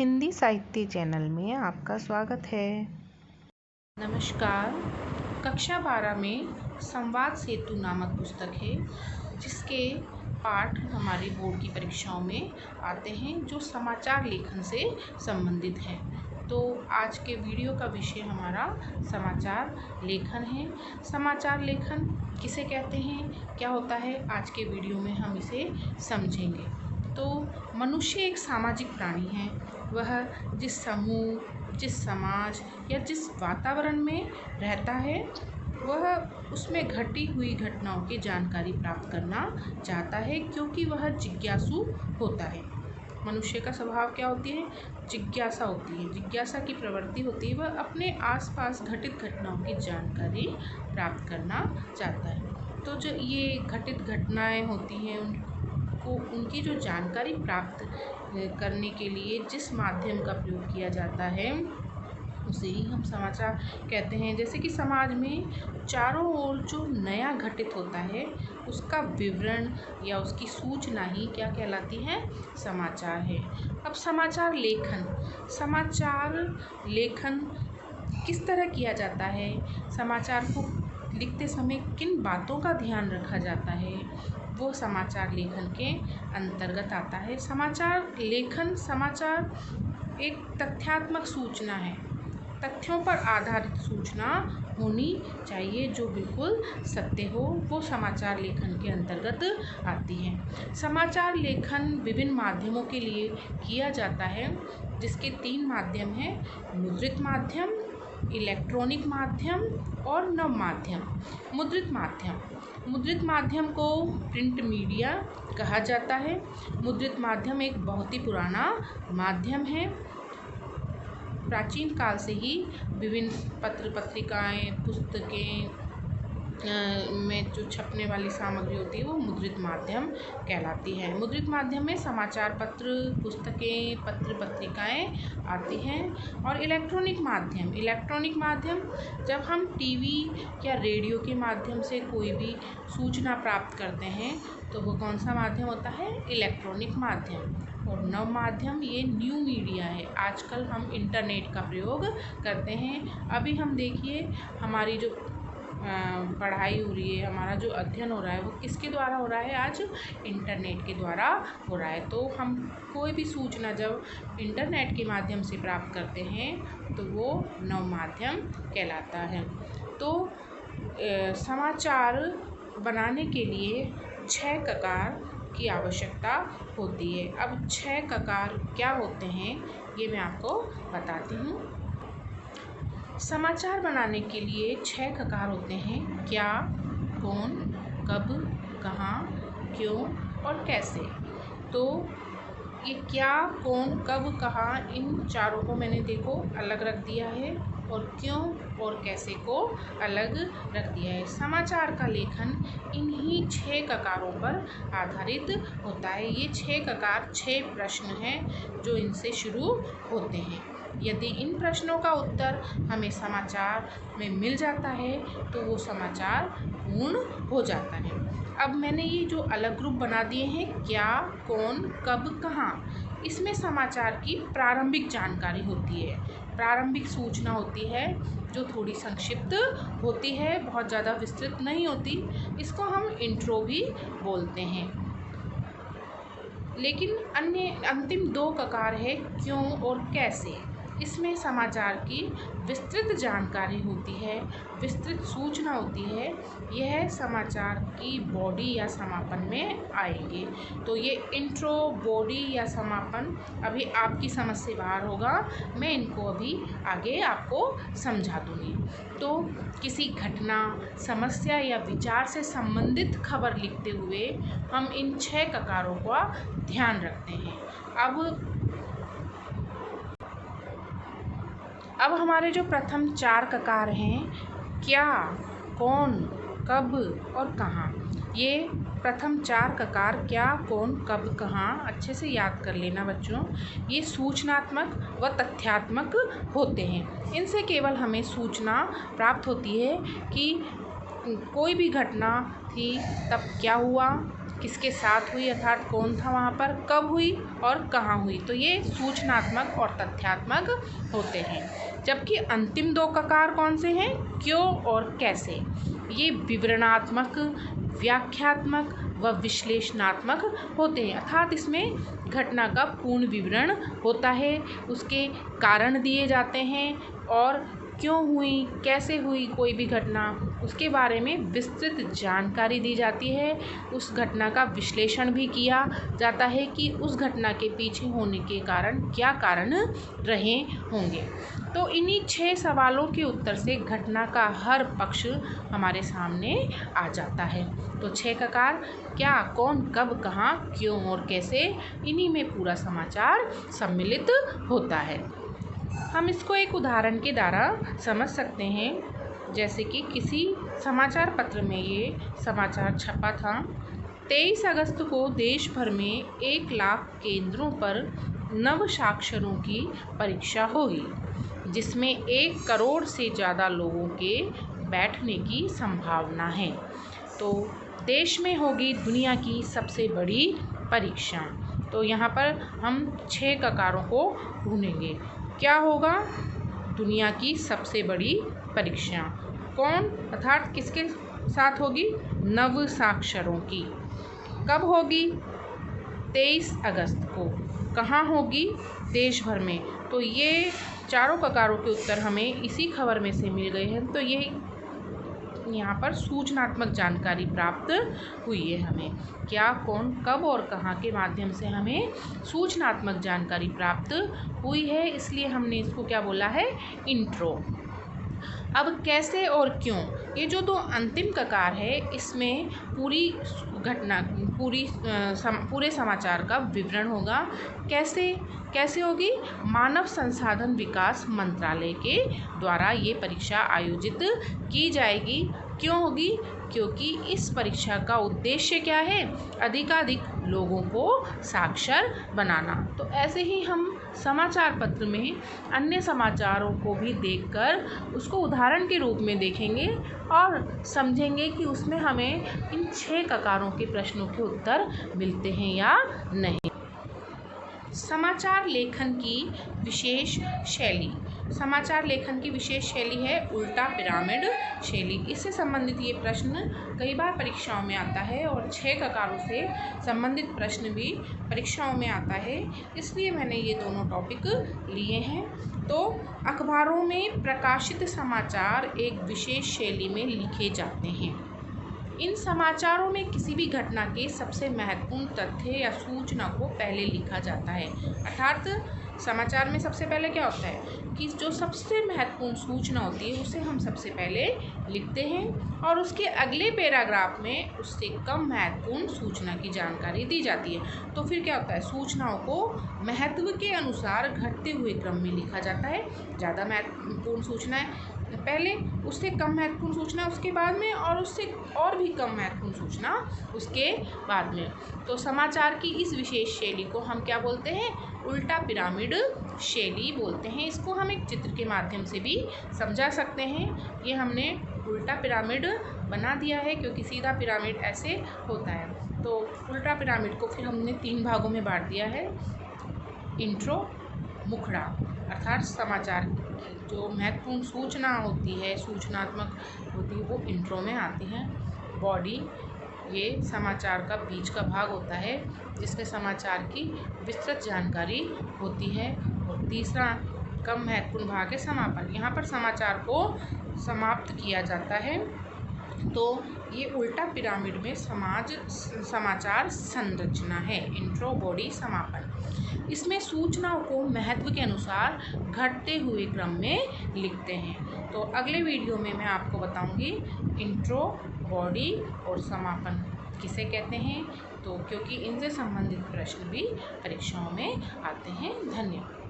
हिंदी साहित्य चैनल में आपका स्वागत है। नमस्कार। कक्षा 12 में संवाद सेतु नामक पुस्तक है जिसके पाठ हमारी बोर्ड की परीक्षाओं में आते हैं जो समाचार लेखन से संबंधित है। तो आज के वीडियो का विषय हमारा समाचार लेखन है। समाचार लेखन किसे कहते हैं, क्या होता है, आज के वीडियो में हम इसे समझेंगे। तो मनुष्य एक सामाजिक प्राणी है। वह जिस समूह, जिस समाज या जिस वातावरण में रहता है वह उसमें घटी हुई घटनाओं की जानकारी प्राप्त करना चाहता है क्योंकि वह जिज्ञासु होता है। मनुष्य का स्वभाव क्या होती है? जिज्ञासा होती है। जिज्ञासा की प्रवृत्ति होती है, वह अपने आसपास घटित घटनाओं की जानकारी प्राप्त करना चाहता है। तो जो ये घटित घटनाएं होती हैं उनकी जो जानकारी प्राप्त करने के लिए जिस माध्यम का प्रयोग किया जाता है उसे ही हम समाचार कहते हैं। जैसे कि समाज में चारों ओर जो नया घटित होता है उसका विवरण या उसकी सूचना ही क्या कहलाती है? समाचार है। अब समाचार लेखन किस तरह किया जाता है? समाचार को लिखते समय किन बातों का ध्यान रखा जाता है वो समाचार लेखन के अंतर्गत आता है। समाचार एक तथ्यात्मक सूचना है। तथ्यों पर आधारित सूचना होनी चाहिए जो बिल्कुल सत्य हो, वो समाचार लेखन के अंतर्गत आती है। समाचार लेखन विभिन्न माध्यमों के लिए किया जाता है जिसके 3 माध्यम हैं: मुद्रित माध्यम, इलेक्ट्रॉनिक माध्यम और नव माध्यम। मुद्रित माध्यम को प्रिंट मीडिया कहा जाता है। मुद्रित माध्यम एक बहुत ही पुराना माध्यम है। प्राचीन काल से ही विभिन्न पत्र पत्रिकाएं, पुस्तकें में जो छपने वाली सामग्री होती है वो मुद्रित माध्यम कहलाती है। मुद्रित माध्यम में समाचार पत्र, पुस्तकें, पत्र पत्रिकाएं आती हैं। और इलेक्ट्रॉनिक माध्यम जब हम टीवी या रेडियो के माध्यम से कोई भी सूचना प्राप्त करते हैं तो वो कौन सा माध्यम होता है? इलेक्ट्रॉनिक माध्यम। और नव माध्यम ये न्यू मीडिया है। आजकल हम इंटरनेट का प्रयोग करते हैं। अभी हम देखिए हमारी जो पढ़ाई हो रही है, हमारा जो अध्ययन हो रहा है वो किसके द्वारा हो रहा है? आज इंटरनेट के द्वारा हो रहा है। तो हम कोई भी सूचना जब इंटरनेट के माध्यम से प्राप्त करते हैं तो वो नव माध्यम कहलाता है। तो समाचार बनाने के लिए 6 ककार की आवश्यकता होती है। अब 6 ककार क्या होते हैं ये मैं आपको बताती हूँ। समाचार बनाने के लिए 6 ककार होते हैं: क्या, कौन, कब, कहाँ, क्यों और कैसे। तो ये क्या, कौन, कब, कहाँ, इन चारों को मैंने देखो अलग रख दिया है और क्यों और कैसे को अलग रख दिया है। समाचार का लेखन इन्हीं 6 ककारों पर आधारित होता है। ये 6 ककार 6 प्रश्न हैं जो इनसे शुरू होते हैं। यदि इन प्रश्नों का उत्तर हमें समाचार में मिल जाता है तो वो समाचार पूर्ण हो जाता है। अब मैंने ये जो अलग ग्रुप बना दिए हैं, क्या, कौन, कब, कहाँ, इसमें समाचार की प्रारंभिक जानकारी होती है, प्रारंभिक सूचना होती है जो थोड़ी संक्षिप्त होती है, बहुत ज़्यादा विस्तृत नहीं होती। इसको हम इंट्रो भी बोलते हैं। लेकिन अंतिम 2 ककार है क्यों और कैसे। इसमें समाचार की विस्तृत जानकारी होती है, विस्तृत सूचना होती है। यह समाचार की बॉडी या समापन में आएंगे। तो ये इंट्रो, बॉडी या समापन अभी आपकी समझ से बाहर होगा, मैं इनको अभी आगे आपको समझा दूँगी। तो किसी घटना, समस्या या विचार से संबंधित खबर लिखते हुए हम इन 6 ककारों का ध्यान रखते हैं। अब हमारे जो प्रथम 4 ककार हैं, क्या, कौन, कब और कहाँ, ये प्रथम 4 ककार क्या, कौन, कब, कहाँ अच्छे से याद कर लेना बच्चों। ये सूचनात्मक व तथ्यात्मक होते हैं। इनसे केवल हमें सूचना प्राप्त होती है कि कोई भी घटना थी तब क्या हुआ, किसके साथ हुई अर्थात कौन था वहाँ पर, कब हुई और कहाँ हुई। तो ये सूचनात्मक और तथ्यात्मक होते हैं। जबकि अंतिम दो ककार कौन से हैं, क्यों और कैसे, ये विवरणात्मक, व्याख्यात्मक व विश्लेषणात्मक होते हैं। अर्थात इसमें घटना का पूर्ण विवरण होता है, उसके कारण दिए जाते हैं और क्यों हुई, कैसे हुई कोई भी घटना, उसके बारे में विस्तृत जानकारी दी जाती है। उस घटना का विश्लेषण भी किया जाता है कि उस घटना के पीछे होने के कारण क्या कारण रहे होंगे। तो इन्हीं 6 सवालों के उत्तर से घटना का हर पक्ष हमारे सामने आ जाता है। तो 6 ककार क्या, कौन, कब, कहाँ, क्यों और कैसे, इन्हीं में पूरा समाचार सम्मिलित होता है। हम इसको एक उदाहरण के द्वारा समझ सकते हैं। जैसे कि किसी समाचार पत्र में ये समाचार छपा था, 23 अगस्त को देश भर में 1 लाख केंद्रों पर नव साक्षरों की परीक्षा होगी, जिसमें 1 करोड़ से ज़्यादा लोगों के बैठने की संभावना है। तो देश में होगी दुनिया की सबसे बड़ी परीक्षा। तो यहाँ पर हम 6 ककारों को ढूंढेंगे। क्या होगा, दुनिया की सबसे बड़ी परीक्षा, कौन अर्थात किसके साथ होगी, नव साक्षरों की, कब होगी, 23 अगस्त को, कहाँ होगी, देश भर में। तो ये चारों ककारों के उत्तर हमें इसी खबर में से मिल गए हैं। तो ये यहाँ पर सूचनात्मक जानकारी प्राप्त हुई है हमें, क्या, कौन, कब और कहाँ के माध्यम से हमें सूचनात्मक जानकारी प्राप्त हुई है, इसलिए हमने इसको क्या बोला है, इंट्रो। अब कैसे और क्यों, ये जो 2 अंतिम ककार है, इसमें पूरी घटना, पूरे समाचार का विवरण होगा। कैसे होगी, मानव संसाधन विकास मंत्रालय के द्वारा ये परीक्षा आयोजित की जाएगी। क्यों होगी, क्योंकि इस परीक्षा का उद्देश्य क्या है, अधिकाधिक लोगों को साक्षर बनाना। तो ऐसे ही हम समाचार पत्र में अन्य समाचारों को भी देखकर उसको उदाहरण के रूप में देखेंगे और समझेंगे कि उसमें हमें इन 6 ककारों के प्रश्नों के उत्तर मिलते हैं या नहीं। समाचार लेखन की विशेष शैली। समाचार लेखन की विशेष शैली है उल्टा पिरामिड शैली। इससे संबंधित ये प्रश्न कई बार परीक्षाओं में आता है और 6 ककारों से संबंधित प्रश्न भी परीक्षाओं में आता है, इसलिए मैंने ये दोनों टॉपिक लिए हैं। तो अखबारों में प्रकाशित समाचार एक विशेष शैली में लिखे जाते हैं। इन समाचारों में किसी भी घटना के सबसे महत्वपूर्ण तथ्य या सूचना को पहले लिखा जाता है। अर्थात समाचार में सबसे पहले क्या होता है कि जो सबसे महत्वपूर्ण सूचना होती है उसे हम सबसे पहले लिखते हैं और उसके अगले पैराग्राफ में उससे कम महत्वपूर्ण सूचना की जानकारी दी जाती है। तो फिर क्या होता है, सूचनाओं को महत्व के अनुसार घटते हुए क्रम में लिखा जाता है। ज़्यादा महत्वपूर्ण सूचनाएं पहले, उससे कम महत्वपूर्ण सूचना उसके बाद में और उससे और भी कम महत्वपूर्ण सूचना उसके बाद में। तो समाचार की इस विशेष शैली को हम क्या बोलते हैं, उल्टा पिरामिड शैली बोलते हैं। इसको हम एक चित्र के माध्यम से भी समझा सकते हैं। ये हमने उल्टा पिरामिड बना दिया है क्योंकि सीधा पिरामिड ऐसे होता है। तो उल्टा पिरामिड को फिर हमने 3 भागों में बांट दिया है। इंट्रो, मुखड़ा, अर्थात समाचार की जो महत्वपूर्ण सूचना होती है, सूचनात्मक होती है, वो इंट्रो में आती है। बॉडी, ये समाचार का बीच का भाग होता है जिसमें समाचार की विस्तृत जानकारी होती है। और तीसरा कम महत्वपूर्ण भाग है समापन, यहाँ पर समाचार को समाप्त किया जाता है। तो ये उल्टा पिरामिड में समाचार संरचना है, इंट्रो, बॉडी, समापन। इसमें सूचनाओं को महत्व के अनुसार घटते हुए क्रम में लिखते हैं। तो अगले वीडियो में मैं आपको बताऊंगी इंट्रो, बॉडी और समापन किसे कहते हैं, तो क्योंकि इनसे संबंधित प्रश्न भी परीक्षाओं में आते हैं। धन्यवाद।